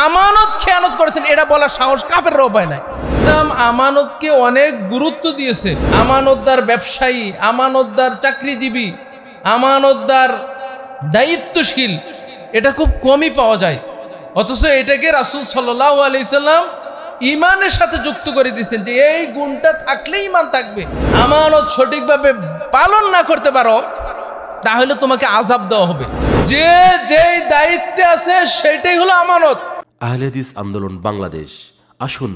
আমানত খেয়ানত করেছেন এটা বলার সাহস কাফেররাও পায় নাই। ইসলাম আমানতকে অনেক গুরুত্ব দিয়েছে। আমানতদার ব্যবসায়ী, আমানতদার চাকরিজীবী, আমানতদার দায়িত্বশীল এটা খুব কমই পাওয়া যায়। অথচ এটাকে রাসূল সাল্লাল্লাহু আলাইহি সাল্লাম ঈমানের সাথে যুক্ত করে দিয়েছেন যে এই গুণটা থাকলে ঈমান থাকবে। আমানত সঠিকভাবে পালন না করতে পারো তাহলে তোমাকে আযাব দেওয়া হবে। যে যেই দায়িত্বে আছে সেটাই হলো আমানত। আহলে হাদিস আন্দোলন বাংলাদেশ, আসুন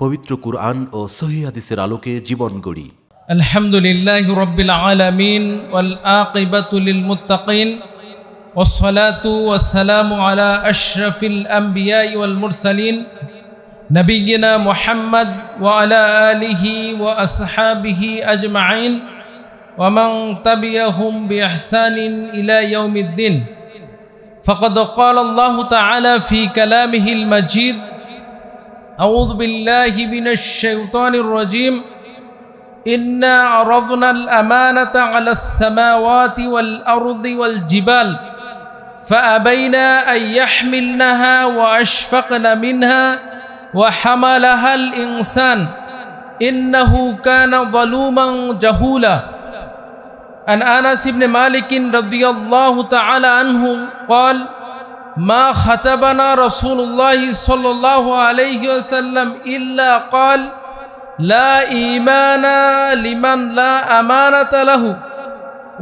পবিত্র কুরআন ও সহিহ হাদিসের আলোকে জীবন গড়ি। আলহামদুলিল্লাহি রাব্বিল আলামিন ওয়াল আকিবাতু লিল মুত্তাকিন والصلاة والسلام على أشرف الأنبياء والمرسلين نبينا محمد وعلى آله وأصحابه أجمعين ومن تبعهم بإحسان إلى يوم الدين. فقد قال الله تعالى في كلامه المجيد: أعوذ بالله من الشيطان الرجيم إنا عرضنا الأمانة على السماوات والأرض والجبال فأبينا أن يحملنها وأشفقن منها وحملها الإنسان إنه كان ظلوما جهولا. عن أنس بن مالك رضي الله تعالى عنه قال: ما خطبنا رسول الله صلى الله عليه وسلم إلا قال: لا إيمان لمن لا أمانة له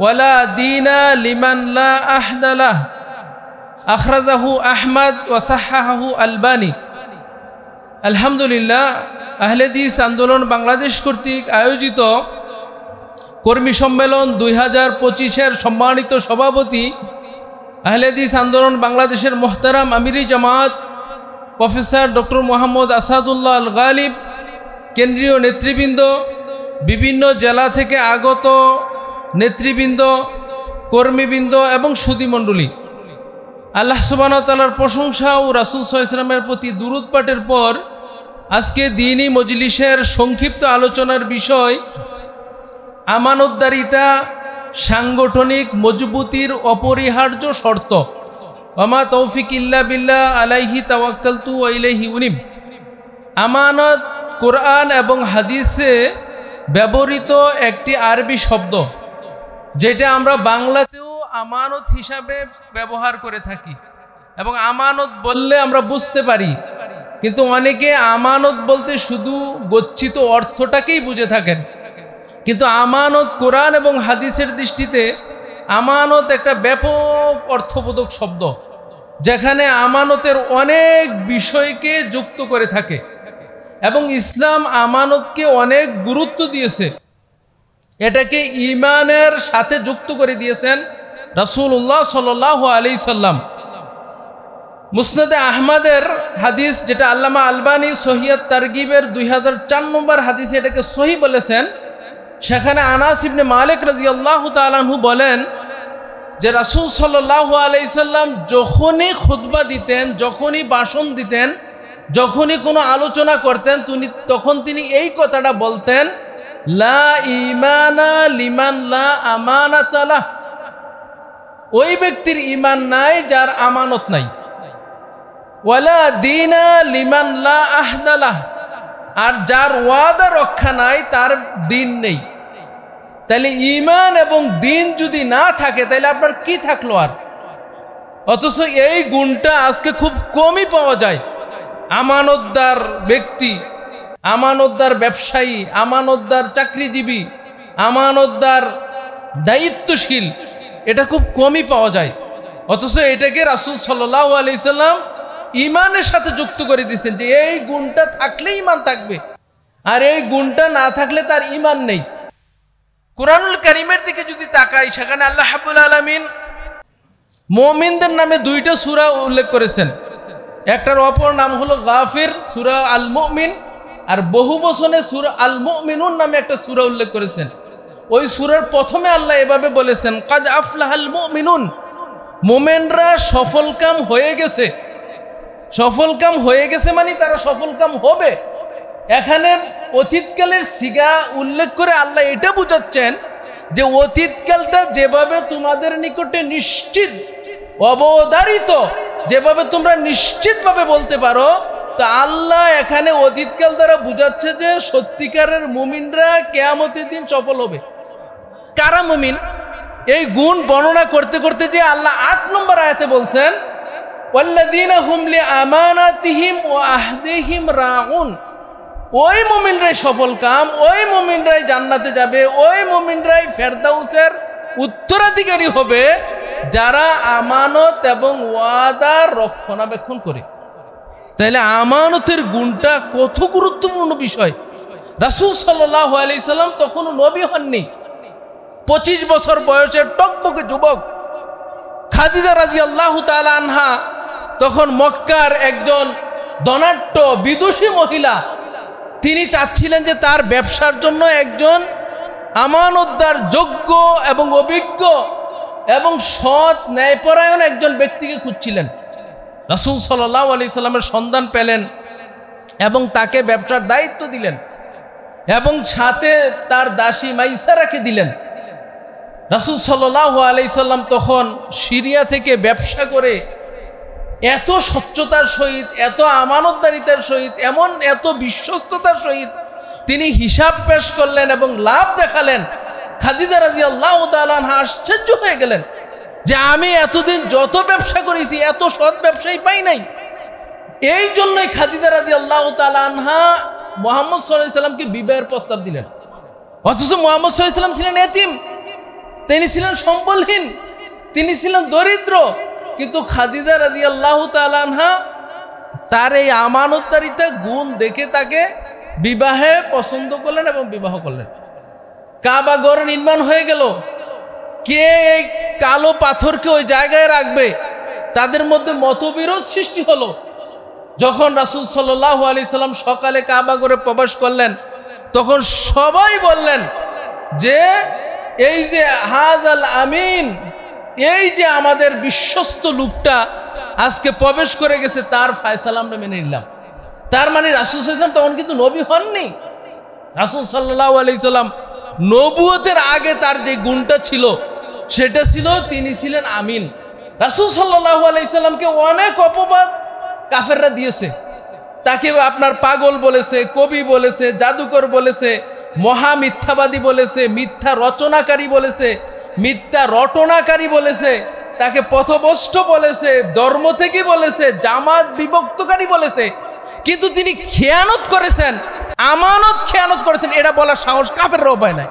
ولا دين لمن لا أحد له. أخرجه أحمد وصححه الباني. আলহামদুলিল্লাহ, আহলে হাদিস আন্দোলন বাংলাদেশ কর্তৃক আয়োজিত কর্মী সম্মেলন 2025-এর সম্মানিত সভাপতি আহলে হাদিস আন্দোলন বাংলাদেশের মোহতারাম আমিরি জামাত প্রফেসর ডক্টর মোহাম্মদ আসাদুল্লাহ আল গালিব, কেন্দ্রীয় নেতৃবৃন্দ, বিভিন্ন জেলা থেকে আগত নেতৃবৃন্দ, কর্মীবৃন্দ এবং সুধীমণ্ডলী, আল্লাহ সুবহানাহু ওয়া তাআলার প্রশংসা ও রাসূল সাল্লাল্লাহু আলাইহি ওয়াসাল্লামের প্রতি দুরূদ পাঠের পর আজকে দ্বীনি মজলিসের সংক্ষিপ্ত আলোচনার বিষয় আমানতদারিতা সাংগঠনিক মজবুতির অপরিহার্য শর্ত। ওমা তৌফিক ইল্লা বিল্লাহ আলাইহি তাওয়াক্কালতু ওয়া ইলাইহি উনিব। আমানত কোরআন এবং হাদিসে ব্যবহৃত একটি আরবি শব্দ, যেটা আমরা বাংলাতেও আমানত হিসাবে ব্যবহার করে থাকি এবং আমানত বললে আমরা বুঝতে পারি, কিন্তু অনেকে আমানত বলতে শুধু গচ্ছিত অর্থটাকেই বুঝে থাকেন। কিন্তু আমানত কোরআন এবং হাদিসের দৃষ্টিতে আমানত একটা ব্যাপক অর্থবোধক শব্দ, যেখানে আমানতের অনেক বিষয়কে যুক্ত করে থাকে এবং ইসলাম আমানতকে অনেক গুরুত্ব দিয়েছে। এটাকে ঈমানের সাথে যুক্ত করে দিয়েছেন রাসূলুল্লাহ সাল্লাল্লাহু আলাইহি সাল্লাম। মুসনাদে আহমদের হাদিস, যেটা আল্লামা আলবানী সহিহ তারগিবের 2004 নম্বর হাদিসে এটাকে সহিহ বলেছেন, সেখানে আনাস ইবনে মালিক রাদিয়াল্লাহু তাআলা আনহু বলেন যে রাসূল সাল্লাল্লাহু আলাইহি সাল্লাম যখনই খুতবা দিতেন, যখনই ভাষণ দিতেন, যখনই কোনো আলোচনা করতেন, তখন তিনি এই কথাটা বলতেন: লা ঈমানা লিমান লা আমানাতা লাহ। ওই ব্যক্তির ঈমান নাই যার আমানত নাই। ওয়ালা দীনা লিমান লা আহদা লাহ। আর যার ওয়াদা রক্ষা নাই তার দিন নেই। তাহলে ঈমান এবং দিন যদি না থাকে তাহলে আপনার কি থাকলো আর? অথচ এই গুণটা আজকে খুব কমই পাওয়া যায়। আমানতদার ব্যক্তি, আমানতদার ব্যবসায়ী, আমানতদার চাকরিজীবী, আমানতদার দায়িত্বশীল এটা খুব কমই পাওয়া যায়। অথচ এটাকে রাসূল সাল্লাল্লাহু আলাইহি সাল্লাম ঈমানের সাথে যুক্ত করে দিয়েছেন যে এই গুণটা থাকলে ঈমান থাকবে, আর এই গুণটা না থাকলে তার ঈমান নেই। কুরআনুল কারীমের দিকে যদি তাকাই, সেখানে আল্লাহ রাব্বুল আলামিন মুমিনদের নামে 2টা সূরা উল্লেখ করেছেন। একটার অপর নাম হলো গাফির, সূরা আল মুমিন, আর বহু বচনে সূরা আল মুমিনুন নামে একটা সূরা উল্লেখ করেছেন। ওই সূরার প্রথমে আল্লাহ এভাবে বলেছেন: কাদ আফলাহাল মুমিনুন, মুমিনরা সফলকাম হয়ে গেছে। সফলকাম হয়ে গেছে মানে তারা সফলকাম হবে। এখানে অতীতকালের সিগা উল্লেখ করে আল্লাহ এটা বুঝাচ্ছেন যে অতীতকালটা যেভাবে তোমাদের নিকটে নিশ্চিত অবধারিত, যেভাবে তোমরা নিশ্চিতভাবে বলতে পারো, তো আল্লাহ এখানে অতীতকাল দ্বারা বুঝাচ্ছে যে সত্যিকারের মুমিনরা কিয়ামতের দিন সফল হবে। কারা মুমিন? এই গুণ বর্ণনা করতে করতে যে আল্লাহ 8 নম্বর আয়াতে বলছেন, ওয়াল্লাযীনা হুম লিআমানাতিহিম ওয়া আহদিহিম রাউন, ওই মুমিনরাই সফল কাম, ওই মুমিনরাই জান্নাতে যাবে, ওই মুমিনরাই ফেরদাউসের উত্তরাধিকারী হবে যারা আমানত এবং ওয়াদার রক্ষণাবেক্ষণ করে। তাইলে আমানতের গুণটা কত গুরুত্বপূর্ণ বিষয়। রাসূল সাল্লাল্লাহু আলাইহি সাল্লাম তখনও নবী হননি, 25 বছর বয়সের টকবকে যুবক। খাদিজা রাদিয়াল্লাহু তাআলা আনহা তখন মক্কার একজন ধনাঢ্য বিদুষী মহিলা। তিনি চাচ্ছিলেন যে তার ব্যবসার জন্য একজন আমানতদার, যোগ্য এবং অভিজ্ঞ এবং সৎ ন্যায়পরায়ণ একজন ব্যক্তিকে খুঁজছিলেন। রাসূল সাল্লাল্লাহু আলাইহি সাল্লামের সন্ধান পেলেন এবং তাকে ব্যবসার দায়িত্ব দিলেন এবং সাথে তার দাসী মাইসারাকে দিলেন। রাসূল সাল্লাল্লাহু আলাইহি সাল্লাম তখন সিরিয়া থেকে ব্যবসা করে এত স্বচ্ছতার সহিত, এত আমানতদারিতার সহিত, এত বিশ্বস্ততার সহিত তিনি হিসাব পেশ করলেন এবং লাভ দেখালেন। খাদিজা রাদিয়াল্লাহু তাআলা আনহা আশ্চর্য হয়ে গেলেন যে আমি এতদিন যত ব্যবসা করেছি এত সৎ ব্যবসায়ী পাই নাই। এই জন্যই খাদিজা রাদিয়াল্লাহু তাআলা আনহা মুহাম্মদ সাল্লাল্লাহু আলাইহি সাল্লামকে বিবাহের প্রস্তাব দিলেন। অথচ মুহাম্মদ সাল্লাল্লাহু আলাইহি সাল্লাম ছিলেন এতিম, তিনি ছিলেন সম্বলহীন, তিনি ছিলেন দরিদ্র। কিন্তু খাদিজা রাদিয়াল্লাহু তাআলা আনহা তার এই আমানতদারিতা গুণ দেখে তাকে বিবাহে পছন্দ করলেন এবং বিবাহ করলেন। কাবা ঘর নির্মাণ হয়ে গেল। কে এই কালো পাথরকে ওই জায়গায় রাখবে, তাদের মধ্যে মতবিরোধ সৃষ্টি হলো। যখন রাসূল সাল্লাল্লাহু আলাইহি সাল্লাম সকালে কাবা ঘরে প্রবেশ করলেন, তখন সবাই বললেন যে এই যে হাযাল আমিন, এই যে আমাদের বিশ্বস্ত লোকটা আজকে প্রবেশ করে গেছে, তার ফয়সালা আমরা মেনে নিলাম। তার মানে রাসূল সাল্লাল্লাহু আলাইহি সাল্লাম তখন কিন্তু নবী হননি। রাসূল সাল্লাল্লাহু আলাইহি সাল্লাম নবুয়তের আগে তার যে গুণটা ছিল সেটা ছিল তিনি ছিলেন আমিন। রাসূল সাল্লাল্লাহু আলাইহি সাল্লামকে অনেক অপবাদ কাফেররা দিয়েছে। তাকে আপনার পাগল বলেছে, কবি বলেছে, জাদুকর বলেছে, মহা মিথ্যাবাদী বলেছে, মিথ্যা রচনাকারী বলেছে, মিথ্যা রটনাকারী বলেছে, তাকে পথভ্রষ্ট বলেছে, ধর্ম থেকে বলেছে, জামাত বিভক্তকারী বলেছে। কিন্তু তিনি খেয়ানত করেছেন, আমানত খেয়ানত করেছেন, এটা বলার সাহস কাফেররাও পায় না।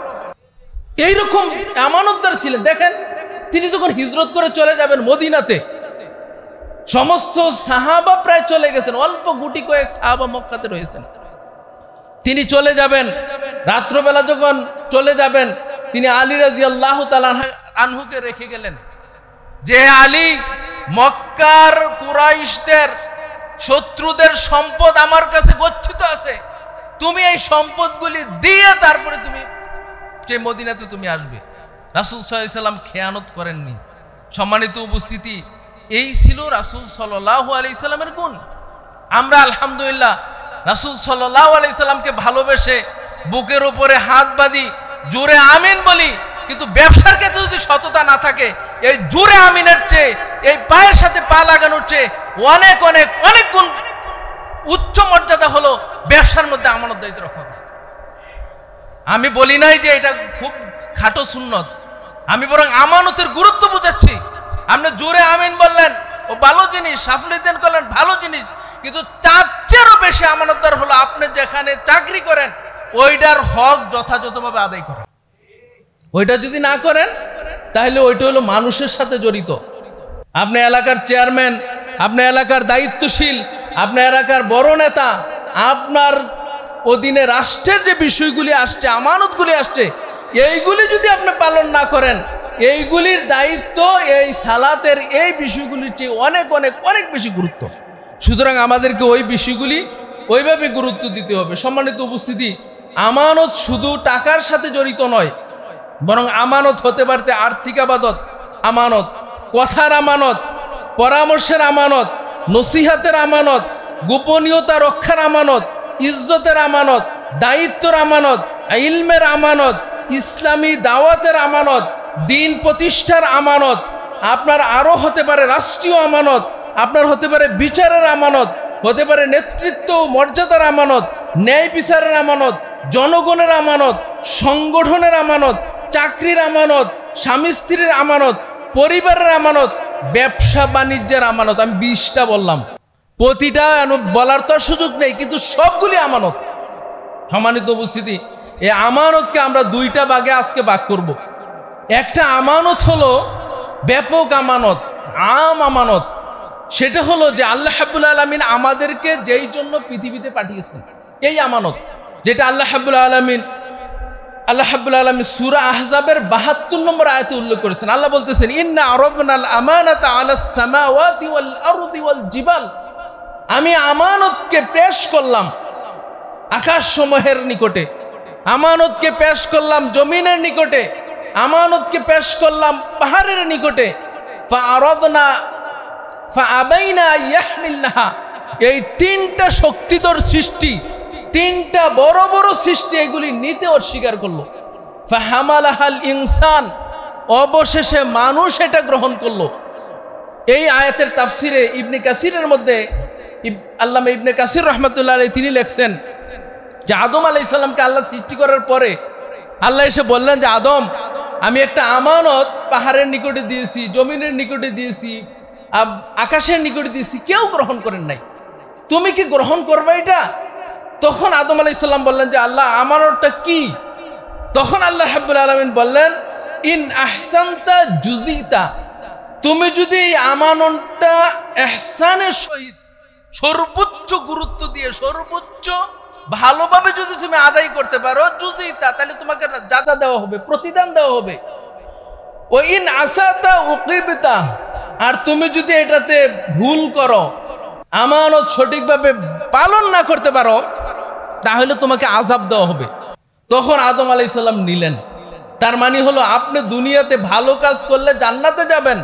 এইরকম আমানতদার ছিলেন। দেখেন, তিনি যখন হিজরত করে চলে যাবেন মদিনাতে, সমস্ত সাহাবা প্রায় চলে গেছেন, অল্প গুটি কয়েক সাহাবা মক্কাতে রয়েছেন। তিনি চলে যাবেন, রাত্রবেলা যখন চলে যাবেন, তিনি আলী রাদিয়াল্লাহু তাআলা আনহুকে রেখে গেলেন যে আলী, মক্কার কুরাইশদের শত্রুদের সম্পদ আমার কাছে গচ্ছিত আছে, তুমি এই সম্পদগুলি দিয়ে তারপরে তুমি সেই মদিনাতে তুমি আসবে। রাসূল সাল্লাল্লাহু আলাইহি সাল্লাম খেয়ানত করেননি। সম্মানিত উপস্থিতি, এই ছিল রাসূল সাল্লাল্লাহু আলাইহি সাল্লামের গুণ। আমরা আলহামদুলিল্লাহ রাসূল সাল্লাল্লাহু আলাইহি সাল্লামকে ভালোবেসে বুকের উপরে হাত বাঁধি, জোরে আমিন বলি, কিন্তু ব্যবসার ক্ষেত্রে যদি সততা না থাকে, এই জোরে আমিনের চেয়ে, এই পায়ের সাথে পা লাগানোর চেয়ে অনেক অনেক অনেক গুণ উচ্চ মর্যাদা হলো ব্যবসার মধ্যে আমানতদারিতা রক্ষা করা। আমি বলি নাই যে এটা খুব খাটো সুন্নত, আমি বরং আমানতের গুরুত্ব বুঝাচ্ছি। আপনি জোরে আমিন বললেন, ও ভালো জিনিস, সাফল্যদান করলেন, ভালো জিনিস, কিন্তু তার চেয়েও বেশি আমানতদার হলো আপনি যেখানে চাকরি করেন ওইটার হক যথাযথভাবে আদায় করেন। ওইটা যদি না করেন তাহলে ওইটা হলো মানুষের সাথে জড়িত। আপনি এলাকার চেয়ারম্যান, আপনি এলাকার দায়িত্বশীল, আপনার এলাকার বড় নেতা, আপনার অধীনে রাষ্ট্রের যে বিষয়গুলি আসছে, আমানতগুলি আসছে, এইগুলি যদি আপনি পালন না করেন, এইগুলির দায়িত্ব এই সালাতের এই বিষয়গুলির চেয়ে অনেক অনেক অনেক বেশি গুরুত্ব। সুতরাং আমাদেরকে ওই বিষয়গুলি ওইভাবে গুরুত্ব দিতে হবে। সম্মানিত উপস্থিতি, আমানত শুধু টাকার সাথে জড়িত নয়, বরং আমানত হতে পারতে আর্থিক আবাদত আমানত, কথার আমানত, পরামর্শের আমানত, নসিহাতের আমানত, গোপনীয়তা রক্ষার আমানত, ইজ্জতের আমানত, দায়িত্বের আমানত, ইলমের আমানত, ইসলামী দাওয়াতের আমানত, দিন প্রতিষ্ঠার আমানত, আপনার আরো হতে পারে রাষ্ট্রীয় আমানত, আপনার হতে পারে বিচারের আমানত, হতে পারে নেতৃত্ব মর্যাদার আমানত, ন্যায় বিচারের আমানত, জনগণের আমানত, সংগঠনের আমানত, চাকরির আমানত, স্বামী স্ত্রীর আমানত, পরিবারের আমানত, ব্যবসা বাণিজ্যের আমানত। আমি 20টা বললাম, প্রতিটা বলার তো সুযোগ নেই, কিন্তু সবগুলি আমানত। সম্মানিত উপস্থিতি, এই আমানতকে আমরা 2টা ভাগে আজকে ভাগ করব। একটা আমানত হলো ব্যাপক আমানত, আম আমানত। সেটা হলো যে আল্লাহ রাব্বুল আলামিন আমাদেরকে যেই জন্য পৃথিবীতে পাঠিয়েছেন, এই আমানত, যেটা আল্লাহ রাব্বুল আলামিন সূরা আহজাবের 72 নম্বর আয়াতে উল্লেখ করেছেন। আল্লাহ বলতেছেন, ইন্না আরাদনাল আমানাতা আলাস সামাওয়াতি ওয়াল আরদি ওয়াল জিবাল। আমি আমানতকে পেশ করলাম আকাশসমূহের নিকটে, আমানতকে পেশ করলাম জমিনের নিকটে, আমানতকে পেশ করলাম পাহাড়ের নিকটে। ফাআরাদনা ফাআবাইনা ইয়াহমিলনাহা। এই 3টা শক্তিধর সৃষ্টি, 3টা বড় বড় সৃষ্টি, এগুলি নিতে অস্বীকার করলো। ফাহামালাহাল ইনসান। অবশেষে মানুষ এটা গ্রহণ করলো। এই আয়াতের তাফসিরে ইবনে কাসিরের মধ্যে আল্লামা ইবনে কাসির রাহমাতুল্লাহ আলাইহি তিনি লেখছেন যে আদম আলাইহিস সালামকে আল্লাহ সৃষ্টি করার পরে আল্লাহ এসে বললেন যে আদম, আমি একটা আমানত পাহাড়ের নিকটে দিয়েছি, জমিনের নিকটে দিয়েছি, আকাশের নিকটে দিয়েছি, কেউ গ্রহণ করেন নাই, তুমি কি গ্রহণ করবে এটা? তখন আদম আলাইহিস সালাম বললেন যে আল্লাহ, আমানতটা কি? তখন আল্লাহ রাব্বুল আলামিন বললেন, ইন আহসানতা জুজিতা। তুমি যদি এই আমানতটা ইহসানের সহিত সর্বোচ্চ গুরুত্ব দিয়ে সর্বোচ্চ ভালোভাবে যদি তুমি আদায় করতে পারো, জুজিতা, তাহলে তোমাকে যাজা দেওয়া হবে, প্রতিদান দেওয়া হবে। ও ইন আসাতা উকিবতা। আর তুমি যদি এটাতে ভুল করো, আমানত সঠিকভাবে পালন না করতে পারো, তাহলে তোমাকে আযাব দেওয়া হবে। তখন আদম আলাইহিস সালাম নিলেন। তার মানে হলো আপনি দুনিয়াতে ভালো কাজ করলে জান্নাতে যাবেন,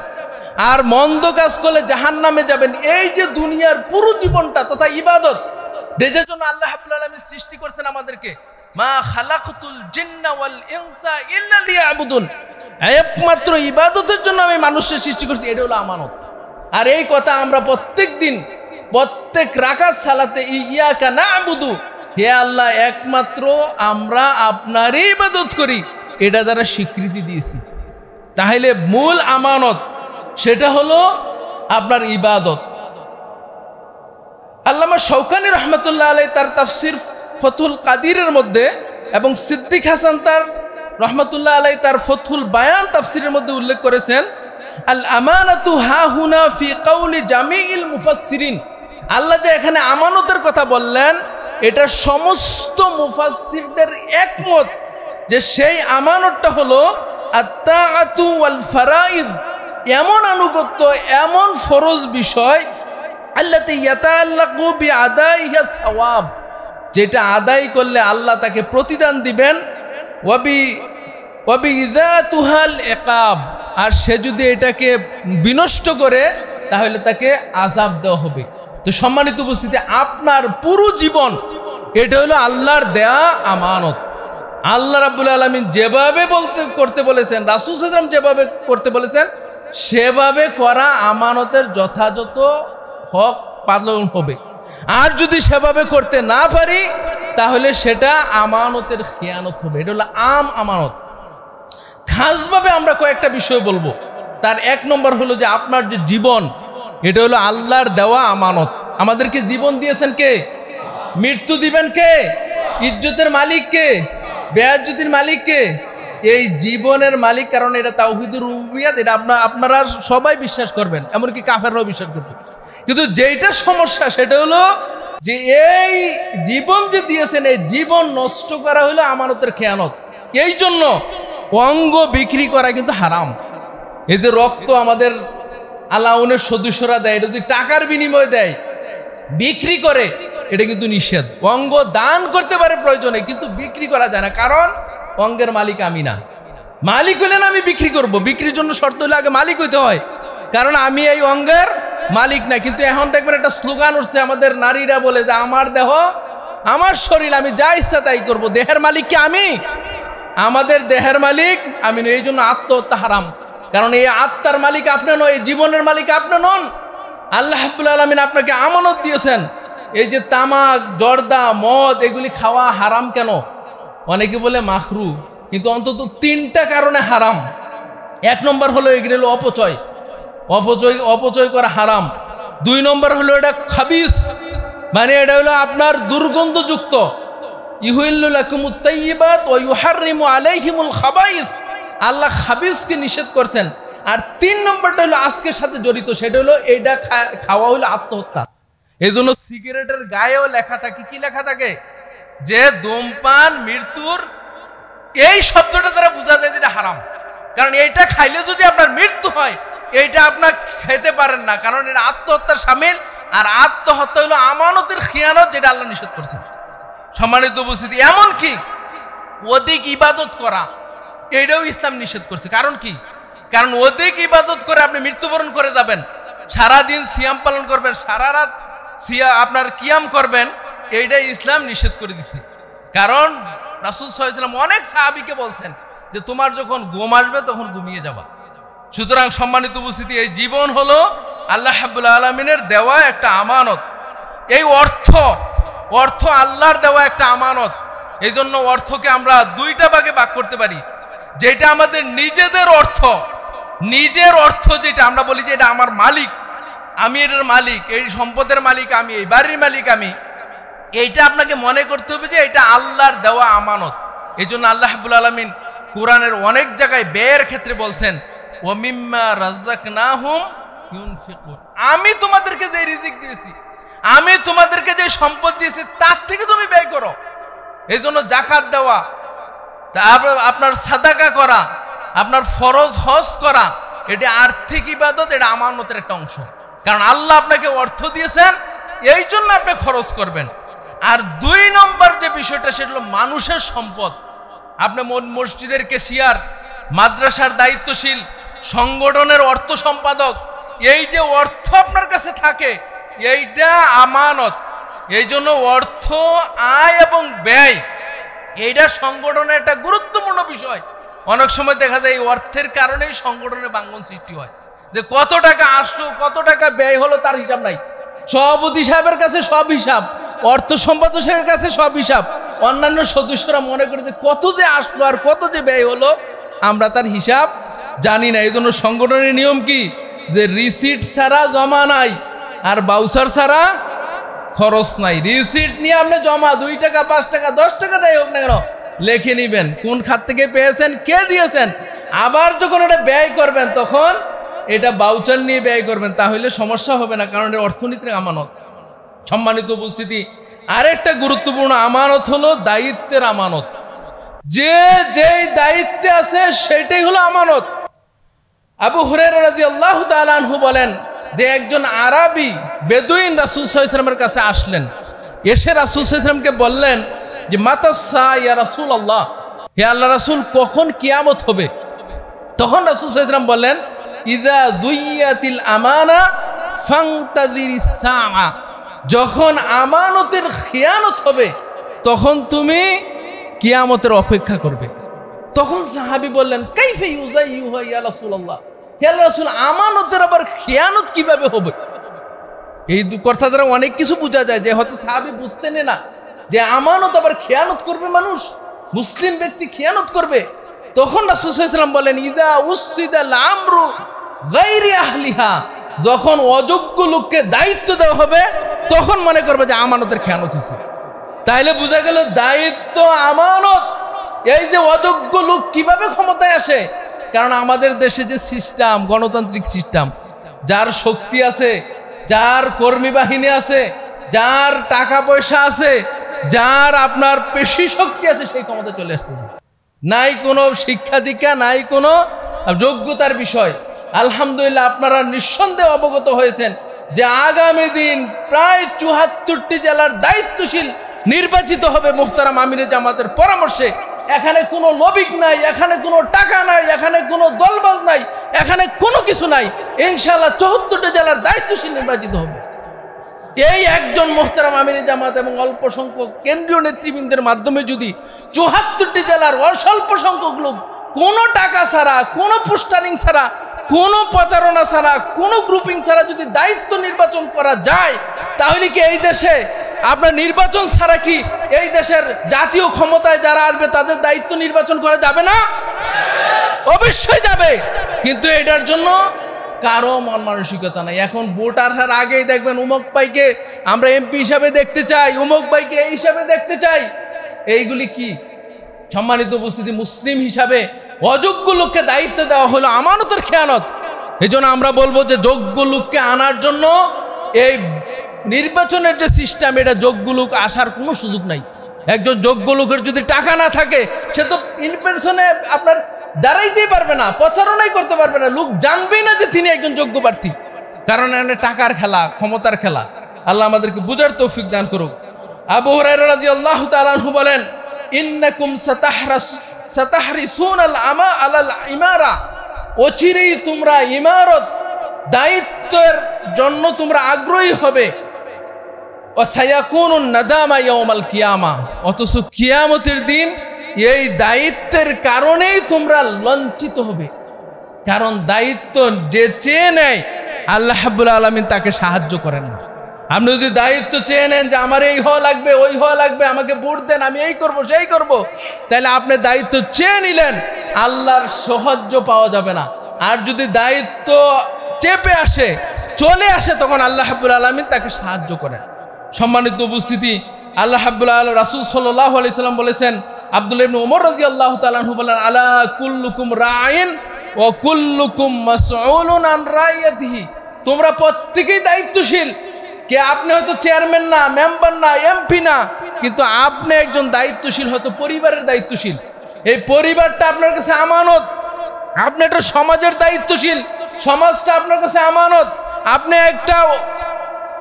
আর মন্দ কাজ করলে জাহান্নামে যাবেন। এই যে দুনিয়ার পুরো জীবনটা তথা ইবাদত, যেটার জন্য আল্লাহ রাব্বুল আলামিন সৃষ্টি করেছেন আমাদেরকে, মা খালাকতুল জিন্না ওয়াল ইনসা ইল্লা লিয়াবুদুন। একমাত্র ইবাদতের জন্য আমি মানুষকে সৃষ্টি করেছি, এটা হলো আমানত। আর এই কথা আমরা প্রত্যেক দিন প্রত্যেক রাকাত সালাতে ইয়াকা না'বুদু, হে আল্লাহ একমাত্র আমরা আপনারই ইবাদত করি, এটা দ্বারা স্বীকৃতি দিয়েছি। তাহলে মূল আমানত সেটা হলো আপনার ইবাদত। আল্লামা শৌকানী রহমতুল্লাহ আলাইহি তার তাফসির ফতুল কাদিরের মধ্যে এবং সিদ্দিক হাসান তার রহমতুল্লাহ আলাইহি তার ফতুল বায়ান তাফসিরের মধ্যে উল্লেখ করেছেন, আল আমানাতু হাহুনা ফি কাউলি জামিইল মুফাসসিরিন। আল্লাহ যে এখানে আমানতের কথা বললেন, এটা সমস্ত মুফাসসিরদের একমত যে সেই আমানতটা হলো আত-তাআতু ওয়াল ফারাইদ, এমন আনুগত্য, এমন ফরজ বিষয়, আল্লাতী ইয়াতাআল্লাকু বিআদাইহি আস-সাওয়াব, যেটা আদায় করলে আল্লাহ তাকে প্রতিদান দিবেন, ওয়া বিযাতুহাল ইকাব, আর সে যদি এটাকে বিনষ্ট করে তাহলে তাকে আযাব দেওয়া হবে। তো সম্মানিত উপস্থিতি, আপনার পুরো জীবন এটা হলো আল্লাহর দেয়া আমানত। আল্লাহ রাব্বুল আলামিন যেভাবে করতে বলেছেন, রাসূল সাল্লাল্লাহু আলাইহি ওয়াসাল্লাম যেভাবে করতে বলেছেন, সেভাবে করা আমানতের যথাযথ হক পালন হবে। আর যদি সেভাবে করতে না পারি, তাহলে সেটা আমানতের খেয়ানত হবে। এটা হলো আম আমানত। খাসভাবে আমরা কয়েকটা বিষয় বলবো। তার 1 নম্বর হলো যে আপনার যে জীবন, এটা হলো আল্লাহর দেওয়া আমানত। আমাদেরকে জীবন দিয়েছেন কে? মৃত্যু দিবেন কে? ইজ্জতের মালিক কে? বেয়াজ্জতির মালিক কে? এই জীবনের মালিক। কারণ এটা তাওহীদুর রুবুবিয়্যাত, এটা আপনারা সবাই বিশ্বাস করবেন, এমনকি কাফেররাও বিশ্বাস করছে। কিন্তু যেটা সমস্যা সেটা হলো যে এই জীবন যে দিয়েছেন, এই জীবন নষ্ট করা হলো আমানতের খেয়ানত। এই জন্য অঙ্গ বিক্রি করা কিন্তু হারাম। এই যে রক্ত আমাদের আলাউনের সদস্যরা দেয়, এটা যদি টাকার বিনিময়ে দেয়, বিক্রি করে, এটা কিন্তু নিষেধ। অঙ্গ দান করতে পারে প্রয়োজনে, কিন্তু বিক্রি করা যায় না। কারণ অঙ্গের মালিক আমি না। মালিক হলেন আমি বিক্রি করব। বিক্রির জন্য শর্ত হলে আগে মালিক হইতে হয়, কারণ আমি এই অঙ্গের মালিক না। কিন্তু এখন দেখবেন একটা স্লোগান উঠছে, আমাদের নারীরা বলে যে আমার দেহ আমার শরীর, আমি যা ইচ্ছা তাই করব। দেহের মালিক কি আমি? আমাদের দেহের মালিক আমি নই। এই জন্য আত্মহত্যা হারাম। কারণ এই আত্মার মালিক আপনি নয়, এই জীবনের মালিক আপনি নন। আল্লাহ রাব্বুল আলামিন আপনাকে আমানত দিয়েছেন। এই যে তামাক, জর্দা, মদ এগুলি খাওয়া হারাম কেন? অনেকে বলে মাখরু, কিন্তু অন্তত 3টা কারণে হারাম। 1 নম্বর হলো এগুলি হলো অপচয় করা হারাম। 2 নম্বর হলো এটা খাবিস, মানে এটা হলো আপনার দুর্গন্ধযুক্ত। ইউহিল্লু লাকুমুত তাইয়্যিবাত ওয়া ইউহাররিমু আলাইহিমুল খাবাইস, আল্লাহ খাবিসকে নিষেধ করছেন। আর 3 নম্বরটা হলো আজকের সাথে জড়িত, সেটা হলো এইটা খাওয়া হলো আত্মহত্যা। এই জন্য সিগারেটের গায়েও লেখা থাকে, কি লেখা থাকে? যে ধূমপান মৃত্যুর, এই শব্দটা দ্বারা বোঝা যায় যে এটা হারাম। কারণ এইটা খাইলে যদি আপনার মৃত্যু হয়, এইটা আপনার খেতে পারেন না, কারণ এটা আত্মহত্যার শামিল। আর আত্মহত্যা হলো আমানতের খিয়ানত, যেটা আল্লাহ নিষেধ করছেন। সম্মানিত উপস্থিতি, এমন কি অধিক ইবাদত করা, এইটাও ইসলাম নিষেধ করছে। কারণ কি? কারণ অধিক ইবাদত করে আপনি মৃত্যুবরণ করে যাবেন। সারাদিন সিয়াম পালন করবেন, সারা রাত আপনার কিয়াম করবেন, এইটাই ইসলাম নিষেধ করে দিছে। কারণ রাসূল সাল্লাল্লাহু আলাইহি ওয়াসাল্লাম অনেক সাহাবীকে বলছেন যে তোমার যখন ঘুম আসবে তখন ঘুমিয়ে যাবা। সুতরাং সম্মানিত উপস্থিতি, এই জীবন হলো আল্লাহ রাব্বুল আলামিনের দেওয়া একটা আমানত। এই অর্থ আল্লাহর দেওয়া একটা আমানত। এই জন্য অর্থকে আমরা 2টা ভাগে ভাগ করতে পারি। যেটা আমাদের নিজেদের অর্থ, নিজের অর্থ, যেটা আমরা বলি যে এটা আমার মালিক, আমি এটার মালিক, এই সম্পদের মালিক আমি, এই বাড়ির মালিক আমি, এইটা আপনাকে মনে করতে হবে যে এটা আল্লাহর দেওয়া আমানত। এই জন্য আল্লাহ রাব্বুল আলামিন কোরআনের অনেক জায়গায় ব্যয়ের ক্ষেত্রে বলছেন, ওয়া মিম্মা রাযাকনাহুম ইউনফিকুন, আমি তোমাদেরকে যে রিজিক দিয়েছি, আমি তোমাদেরকে যে সম্পদ দিয়েছি, তার থেকে তুমি ব্যয় করো। এই জন্য যাকাত দেওয়া, তারপর আপনার সাদাকা করা, আপনার ফরজ হজ করা, এটা আর্থিক ইবাদত, এটা আমানতের একটা অংশ। কারণ আল্লাহ আপনাকে অর্থ দিয়েছেন, এই জন্য আপনি খরচ করবেন। আর 2 নম্বর যে বিষয়টা, সেটা হলো মানুষের সম্পদ। আপনি মসজিদের ক্যাশিয়ার, মাদ্রাসার দায়িত্বশীল, সংগঠনের অর্থ সম্পাদক, এই যে অর্থ আপনার কাছে থাকে, এইটা আমানত। এই জন্য অর্থ, আয় এবং ব্যয়, এইটা সংগঠনের একটা গুরুত্বপূর্ণ বিষয়। অনেক সময় দেখা যায় এই অর্থের কারণেই সংগঠনের ভাঙন সৃষ্টি হয়, যে কত টাকা আসলো, কত টাকা ব্যয় হলো, তার হিসাব নাই। সভাপতি সাহেবের কাছে সব হিসাব, অর্থ সম্পাদকের কাছে সব হিসাব, অন্যান্য সদস্যরা মনে করে যে কত যে আসলো আর কত যে ব্যয় হলো, আমরা তার হিসাব জানি না। এই জন্য সংগঠনের নিয়ম কি? যে রিসিট ছাড়া জমা নাই, আর বাউচার ছাড়া খরচ নাই। রিসিট নিয়ে আপনি জমা 2 টাকা, 5 টাকা, 10 টাকা যাই হোক না কেন, লিখে নিবেন কোন খাত থেকে পেয়েছেন, কে দিয়েছেন। আবার যখন এটা ব্যয় করবেন, তখন এটা বাউচার নিয়ে ব্যয় করবেন, তাহলে সমস্যা হবে না, কারণ এটা অর্থনীতির আমানত। সম্মানিত উপস্থিতি, আরেকটা গুরুত্বপূর্ণ আমানত হলো দায়িত্বের আমানত। যে যেই দায়িত্বে আছে সেটাই হলো আমানত। আবু হুরায়রা রাদিয়াল্লাহু তাআলা আনহু বলেন যে একজন আরবি বেদুইন রাসূল সাল্লাল্লাহু আলাইহি ওয়াসাল্লামের কাছে আসলেন। এসে রাসূল সাল্লাল্লাহু আলাইহি ওয়াসাল্লামকে বললেন যে মাতাসা ইয়া রাসূলুল্লাহ, হে আল্লাহ রাসূল, কখন কিয়ামত হবে? তখন রাসূল সাল্লাল্লাহু আলাইহি ওয়াসাল্লাম বললেন, ইযা দুইয়াতিল আমানা ফান্তাযিরিস সাআ, যখন আমানতের খিয়ানত হবে তখন তুমি কিয়ামতের অপেক্ষা করবে। তখন সাহাবী বললেন, কাইফা ইউযাইয়ুহা ইয়া রাসূলুল্লাহ, হে আল্লাহর রাসূল, আমানতের আবার খিয়ানত কিভাবে হবে? এই কথা দ্বারা অনেক কিছু বোঝা যায়, যে হয়তো সাহাবী বুঝতেন না যে আমানত আবার খিয়ানত করবে মানুষ, মুসলিম ব্যক্তি খিয়ানত করবে। তখন রাসূল সাল্লাল্লাহু আলাইহি ওয়াসাল্লাম বলেন, ইযা উসিদাল আমরু গায়রি আহলিহা, যখন অযোগ্য লোককে দায়িত্ব দেওয়া হবে তখন মনে করবে যে আমানতের খেয়ানত হয়েছে। তাইলে বোঝা গেল দায়িত্ব আমানত। এই যে অযোগ্য লোক কিভাবে ক্ষমতায় আসে? কারণ আমাদের দেশে যে সিস্টেম, গণতান্ত্রিক সিস্টেম, যার শক্তি আছে, যার কর্মী বাহিনী আছে, যার টাকা পয়সা আছে, যার আপনার পেশি শক্তি আছে, সেই ক্ষমতা চলে আসতেছে। নাই কোনো শিক্ষা দীক্ষা, নাই কোনো যোগ্যতার বিষয়। আলহামদুলিল্লাহ, আপনারা নিঃসন্দেহে অবগত হয়েছেন যে আগামী দিন প্রায় ৭৪টি জেলার দায়িত্বশীল নির্বাচিত হবে মুহতারাম আমিরে জামাতের পরামর্শে। এখানে কোনো লবিক নাই, এখানে কোনো টাকা নাই, এখানে কোনো দলবাজ নাই, এখানে কোনো কিছু নাই। ইনশাআল্লাহ ৭৪টি জেলার দায়িত্বশীল নির্বাচিত হবে। এই একজন মুহতারাম আমিরে জামাত এবং অল্প সংখ্যক কেন্দ্রীয় নেতৃবৃন্দের মাধ্যমে যদি ৭৪টি জেলার অস্বল্প সংখ্যক লোক কোনো টাকা ছাড়া, কোনো পোস্টারিং ছাড়া কোনো প্রচারণা ছাড়া, কোনো গ্রুপিং ছাড়া যদি দায়িত্ব নির্বাচন করা যায়, তাহলে কি এই দেশে আপনার নির্বাচন ছাড়া কি এই দেশের জাতীয় ক্ষমতায় যারা আসবে তাদের দায়িত্ব নির্বাচন করা যাবে না? অবশ্যই যাবে। কিন্তু এটার জন্য কারো মন মানসিকতা নাই। এখন ভোট আসার আগেই দেখবেন উমুক ভাইকে আমরা এমপি হিসাবে দেখতে চাই, উমুক ভাইকে এই হিসাবে দেখতে চাই। এইগুলি কি? সম্মানিত উপস্থিতি, মুসলিম হিসাবে অযোগ্য লোককে দায়িত্ব দেওয়া হলো আমানতের খেয়ানত। এই জন্য আমরা বলবো যে যোগ্য লোককে আনার জন্য এই নির্বাচনের যে সিস্টেম, এটা যোগ্য লোক আসার কোনো সুযোগ নাই। একজন যোগ্য লোকের যদি টাকা না থাকে, সে তো ইনভেনশনে আপনার দাঁড়াইতেই পারবে না, প্রচারণাই করতে পারবে না, লোক জানবেই না যে তিনি একজন যোগ্য প্রার্থী। কারণ এখানে টাকার খেলা, ক্ষমতার খেলা। আল্লাহ আমাদেরকে বুঝার তৌফিক দান করুক। আবু হুরায়রা রাদিয়াল্লাহু তাআলা আনহু বলেন, ইন্নাকুম সাতাহরিসুনাল আমা আলাল ইমারা, অচিরেই তোমরা ইমারত, দায়িত্বের জন্য তোমরা আগ্রহী হবে। ও সায়াকুনুন নাদামা ইয়াউমাল কিয়ামা, অথচ কিয়ামতের দিন এই দায়িত্বের কারণেই তোমরা লজ্জিত হবে। কারণ দায়িত্ব যে চেয়ে নেয়, আল্লাহ রাব্বুল আলামিন তাকে সাহায্য করেন না। আপনি যদি দায়িত্ব চেয়ে নেন যে আমার এই হওয়া লাগবে, ওই হওয়া লাগবে, আমাকে ভোট দেন, আমি এই করব সেই করব, তাহলে আপনি দায়িত্ব চেয়ে নিলেন, আল্লাহর সাহায্য পাওয়া যাবে না। আর যদি দায়িত্ব চেপে আসে, চলে আসে, তখন আল্লাহ রাব্বুল আলামিন তাকে সাহায্য করেন। সম্মানিত উপস্থিতি, আল্লাহ রাব্বুল আলামিন, রাসূল সাল্লাল্লাহু আলাইহি সাল্লাম বলেছেন, আব্দুল্লাহ ইবনে ওমর রাদিয়াল্লাহু তাআলা আনহু বলেন, আলা কুল্লুকুম রাঈন ওয়া কুল্লুকুম মাসউলুন আন রাইয়াতিহি, তোমরা প্রত্যেকেই দায়িত্বশীল। কে আপনি হয়তো চেয়ারম্যান না, মেম্বার না, এমপি না, কিন্তু আপনি একজন দায়িত্বশীল, হয়তো পরিবারের দায়িত্বশীল। এই পরিবারটা আপনার কাছে আমানত। আপনি একটা সমাজের দায়িত্বশীল, সমাজটা আপনার কাছে আমানত। আপনি একটা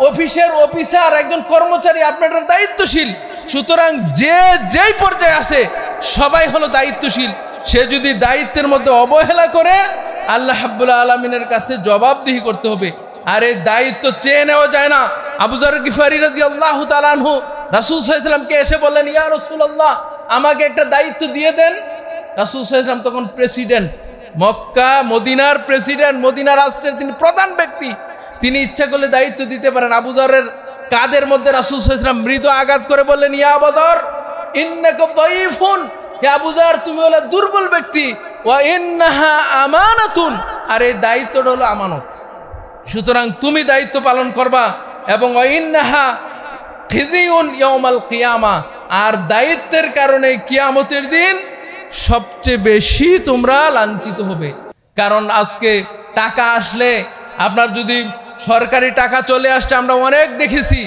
অফিসের অফিসার, একজন কর্মচারী, আপনার দায়িত্বশীল। সুতরাং যে যেই পর্যায়ে আছে সবাই হলো দায়িত্বশীল। সে যদি দায়িত্বের মধ্যে অবহেলা করে, আল্লাহ রাব্বুল আলামিনের কাছে জবাবদিহি করতে হবে। আর এই দায়িত্ব চেয়ে নেওয়া যায় না। আবু যর গিফারি রাদিয়াল্লাহু তাআলা আনহু রাসূল সাল্লাল্লাহু আলাইহি ওয়াসাল্লামকে এসে বললেন, ইয়া রাসূলুল্লাহ, আমাকে একটা দায়িত্ব দিয়ে দেন। রাসূল সাল্লাল্লাহু আলাইহি ওয়াসাল্লাম তখন প্রেসিডেন্ট, মক্কা মদিনার প্রেসিডেন্ট, মদিনা রাষ্ট্রের তিনি প্রধান ব্যক্তি। তিনি ইচ্ছা করলে দায়িত্ব দিতে পারেন। আবু যরের কাঁধের মধ্যে রাসূল সাল্লাল্লাহু আলাইহি ওয়াসাল্লাম মৃদু আঘাত করে বললেন, ইয়া আবু যর ইন্নাকা দাঈফুন, হে আবু যর তুমি হলো দুর্বল ব্যক্তি, ওয়া ইন্নাহা আমানাতুন, আর এই দায়িত্বটা হলো আমানত। সুতরাং তুমি দায়িত্ব পালন করবা, এবং ওয়া ইন্নাহা খিজিউন ইয়াউমাল কিয়ামা, আর দায়িত্বের কারণে কিয়ামতের দিন সবচেয়ে বেশি তোমরা লাঞ্ছিত হবে। কারণ আজকে টাকা আসলে, আপনার যদি সরকারি টাকা চলে আসছে, আমরা অনেক দেখেছি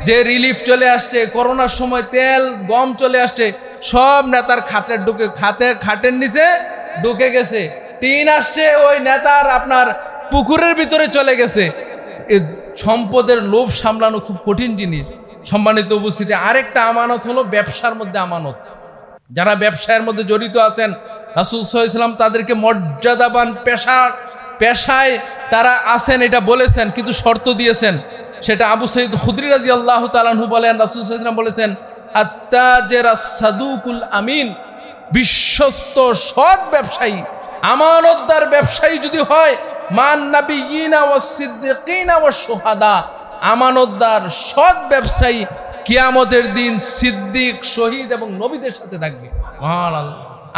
যে রিলিফ চলে আসছে, করোনার সময় তেল গম চলে আসছে, সব নেতার খাটের নিচে ঢুকে গেছে। টিন আসছে, ওই নেতার আপনার পুকুরের ভিতরে চলে গেছে। এই সম্পদের লোভ সামলানো খুব কঠিন জিনিস। সম্মানিত উপস্থিতি, আরেকটা আমানত হলো ব্যবসার মধ্যে আমানত। যারা ব্যবসায়ের মধ্যে জড়িত আছেন, রাসূল সাল্লাল্লাহু আলাইহি ওয়াসাল্লাম তাদেরকে মর্যাদাবান পেশায় তারা আছেন এটা বলেছেন, কিন্তু শর্ত দিয়েছেন। সেটা আবু সাঈদ খুদরি রাদিয়াল্লাহু তাআলা আনহু বলেন, রাসূল সাল্লাল্লাহু আলাইহি ওয়াসাল্লাম বলেছেন, আত-তাজির আস-সাদুকুল আমিন, বিশ্বস্ত সৎ ব্যবসায়ী, আমানতদার ব্যবসায়ী যদি হয়, মান নাবিয়িনা ওয়াস সিদ্দিকিনা ওয়াশ শুহাদা, আমানতদার সৎ ব্যবসায়ী কিয়ামতের দিন সিদ্দিক, শহীদ এবং নবীদের সাথে থাকবে। সুবহানাল্লাহ।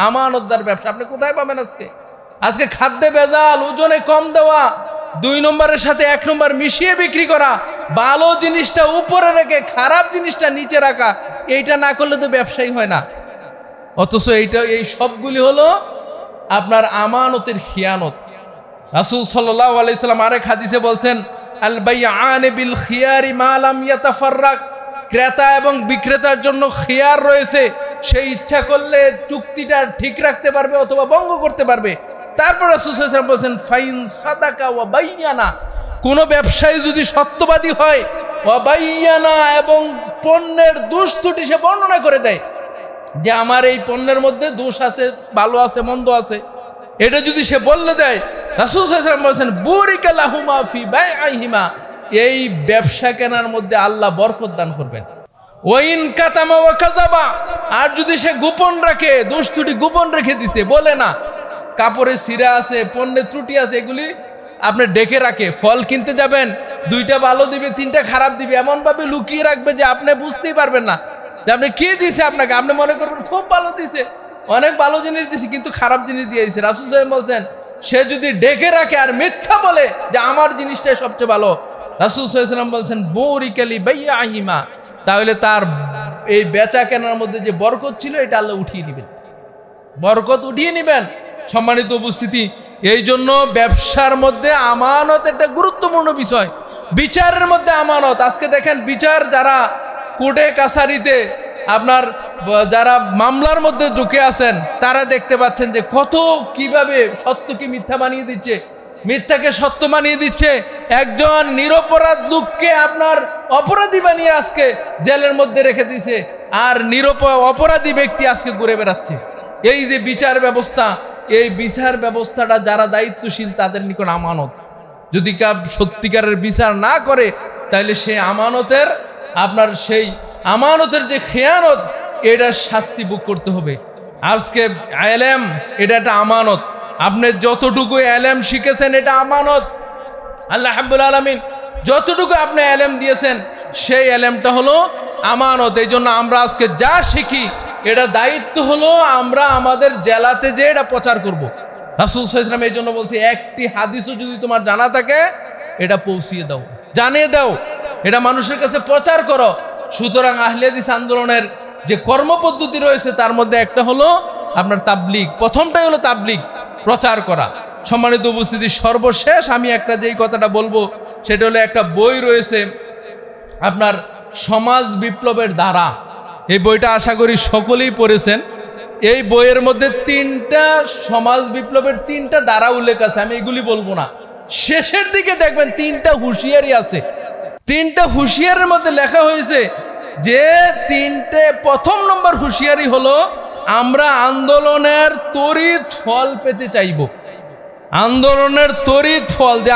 আমানতদার ব্যবসা আপনি কোথায় পাবেন? আজকে খাদ্যে ভেজাল, ওজনে কম দেওয়া, 2 নম্বরের সাথে 1 নম্বর মিশিয়ে বিক্রি করা, ভালো জিনিসটা উপরে রেখে খারাপ জিনিসটা নিচে রাখা, এইটা না করলে তো ব্যবসায়ী হয় না। অথচ এই সবগুলি হলো আপনার আমানতের খিয়ানত। রাসূল সাল্লাল্লাহু আলাইহি সাল্লাম আরেক হাদিসে বলছেন, আল বাইআনে বিল খিয়ারি মা লাম ইয়াতাফাররাক, ক্রেতা এবং বিক্রেতার জন্য খিয়ার রয়েছে, সেই ইচ্ছা করলে চুক্তিটা ঠিক রাখতে পারবে অথবা ভঙ্গ করতে পারবে। তারপর রাসূল সাল্লাল্লাহু আলাইহি ওয়াসাল্লাম বলেছেন, ফাইন সাদাকা ওয়া বাইয়ানা, কোন ব্যবসায়ী যদি সত্যবাদী হয়, ওয়া বাইয়ানা, এবং পণ্যের দোষ ত্রুটি সে বর্ণনা করে দেয়, যে আমার এই পণ্যের মধ্যে দোষ আছে, ভালো আছে, মন্দ আছে, এটা যদি সে বললে দেয়, রাসূল সাল্লাল্লাহু আলাইহি ওয়াসাল্লাম বলেছেন, বুরিকা লাহুমা ফি বাইআইহিমা, এই ব্যবসা কেনার মধ্যে আল্লাহ বরকত দান করবেন। ওয়াইন কাতামা ওয়া কাযাবা, আর যদি সে গোপন রাখে, দোষ ত্রুটি গোপন রেখে দিছে, বলে না, কাপড়ে ছিঁড়া আছে, পণ্যের ত্রুটি আছে, এগুলি আপনি ডেকে রাখে। ফল কিনতে যাবেন, 2টা ভালো দিবে, 3টা খারাপ দিবে, এমনভাবে লুকিয়ে রাখবে যে আপনি বুঝতেই পারবেন না যে আপনি কি দিছে আপনাকে। আপনি মনে করবেন খুব ভালো দিছে, অনেক ভালো জিনিস দিছে, কিন্তু খারাপ জিনিস দিয়ে দিছে। রাসূল সাল্লাল্লাহু আলাইহি ওয়াসাল্লাম বলছেন, সে যদি ডেকে রাখে আর মিথ্যা বলে যে আমার জিনিসটাই সবচেয়ে ভালো, রাসূল সাল্লাল্লাহু আলাইহি ওয়াসাল্লাম বলছেন বুরিকালি বাইয়াহিমা, তাহলে তার এই বেচা কেনার মধ্যে যে বরকত ছিল এটা আল্লাহ উঠিয়ে নেবেন, বরকত উঠিয়ে নেবেন। সম্মানিত উপস্থিতি, এই জন্য ব্যবসার মধ্যে আমানত একটা গুরুত্বপূর্ণ বিষয়। বিচারের মধ্যে আমানত। আজকে দেখেন বিচার যারা কোর্টে কাছারিতে আপনার যারা মামলার মধ্যে ঢুকে আছেন, তারা দেখতে পাচ্ছেন যে কত কিভাবে সত্যকে মিথ্যা বানিয়ে দিচ্ছে, মিথ্যাকে সত্য বানিয়ে দিচ্ছে। একজন নিরপরাধ লোককে আপনার অপরাধী বানিয়ে আজকে জেলের মধ্যে রেখে দিছে, আর অপরাধী ব্যক্তি আজকে ঘুরে বেড়াচ্ছে। এই যে বিচার ব্যবস্থা, এই বিচার ব্যবস্থাটা যারা দায়িত্বশীল তাদের নিকট আমানত। যদি কেউ সত্যিকারের বিচার না করে, তাহলে সেই আমানতের আপনার সেই আমানতের যে খেয়ানত, এটার শাস্তি ভোগ করতে হবে। আজকে ইলম এটা একটা আমানত। আপনি যতটুকু ইলম শিখেছেন এটা আমানত। আল্লাহ রাব্বুল আলামিন যতটুকু আপনি ইলম দিয়েছেন সেই ইলমটা হলো আমানত। এই জন্য আমরা আজকে যা শিখি এটা দায়িত্ব হলো আমরা আমাদের জেলাতে যে এটা প্রচার করব। রাসূল সাল্লাল্লাহু আলাইহি ওয়াসাল্লাম এই জন্য বলছে, একটি হাদিসও যদি তোমার জানা থাকে এটা পৌঁছিয়ে দাও, জানিয়ে দাও, এটা মানুষের কাছে প্রচার করো। সুতরাং আহলে হাদিস আন্দোলনের যে কর্মপদ্ধতি রয়েছে তার মধ্যে একটা হলো আপনার তাবলীগ। প্রথমটাই হলো তাবলীগ, প্রচার করা। সম্মানিত উপস্থিতি, সর্বশেষ আমি একটা যেই কথাটা বলবো সেটা হলো একটা বই রয়েছে আপনার সমাজ বিপ্লবের ধারা। এই বইটা আশা করি সকলেই পড়েছেন। এই বইয়ের মধ্যে 3টা সমাজ বিপ্লবের 3টা ধারা উল্লেখ আছে। আমি এগুলি বলবো না, শেষের দিকে দেখবেন 3টা হুঁশিয়ারি আছে। 3টা হুঁশিয়ারির মধ্যে লেখা হয়েছে যে প্রথম নম্বর হুঁশিয়ারি হলো আমরা আন্দোলনের তড়িৎ ফল পেতে চাইব। আন্দোলনের তড়িৎ ফল, যে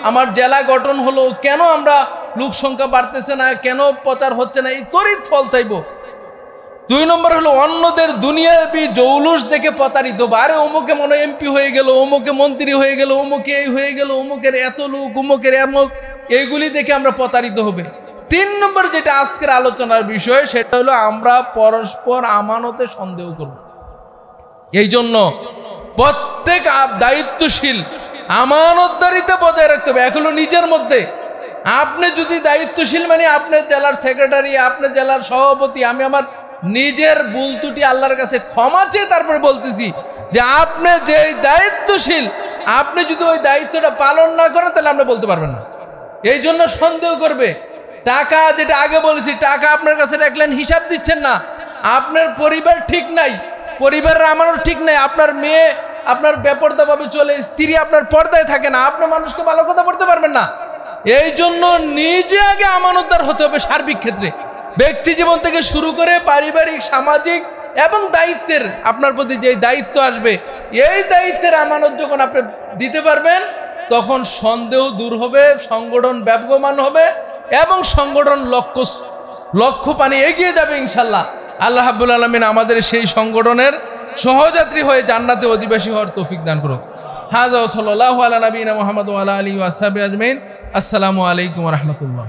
আমার জেলা গঠন হলো, কেন আমরা লোক সংখ্যা বাড়তেছে না, কেন প্রচার হচ্ছে না, এই তড়িৎ ফল চাইব। 2 নম্বর হলো অন্যদের দুনিয়াবি জৌলুস দেখে প্রতারিত, আরে অমুকে মনে এমপি হয়ে গেল, অমুকে মন্ত্রী হয়ে গেল, অমুকে এই হয়ে গেল, অমুকের এত লোক, অমুকের এমক, এইগুলি দেখে আমরা প্রতারিত হবে। 3 নম্বর যেটা আজকের আলোচনার বিষয় সেটা হলো আমরা পরস্পর আমানতে সন্দেহ করব। এই জন্য প্রত্যেক দায়িত্বশীল আমানতদারিতা বজায় রাখতে হবে। এগুলো নিজের মধ্যে আপনি যদি দায়িত্বশীল মানে আপনার জেলার সেক্রেটারি, আপনার জেলার সভাপতি, আমি আমার নিজের ভুল ত্রুটি আল্লাহর কাছে ক্ষমা চেয়ে তারপরে বলতেছি যে আপনি যে দায়িত্বশীল, আপনি যদি ওই দায়িত্বটা পালন না করেন তাহলে আপনি বলতে পারবেন না। এই জন্য সন্দেহ করবে। টাকা, যেটা আগে বলেছি, টাকা আপনার কাছে রাখলেন, হিসাব দিচ্ছেন না, আপনার পরিবার ঠিক নাই, পরিবারের আমারও ঠিক নাই, আপনার মেয়ে আপনার বেপরদাভাবে চলে, স্ত্রী আপনার পর্দায় থাকে না, আপনার মানুষকে ভালো কথা বলতে পারবেন না। এই জন্য নিজে আগে আমানতদার হতে হবে সার্বিক ক্ষেত্রে, ব্যক্তি জীবন থেকে শুরু করে পারিবারিক, সামাজিক এবং দায়িত্বের আপনার প্রতি যে দায়িত্ব আসবে, এই দায়িত্বের আমানত যখন আপনি দিতে পারবেন তখন সন্দেহ দূর হবে, সংগঠন ব্যাপকমান হবে এবং সংগঠন লক্ষ্য পানে এগিয়ে যাবে ইনশাল্লাহ। আল্লাহ রাব্বুল আলামিন আমাদের সেই সংগঠনের সহযাত্রী হয়ে জান্নাতে অধিবাসী হওয়ার তৌফিক দান করুন। হাযা ওয়া সাল্লাল্লাহু আলা নবিয়িনা মুহাম্মদ ওয়া আলা আলিহি ওয়া সাহবিহি আজমাইন। আসসালামু আলাইকুম ওয়া রাহমাতুল্লাহ।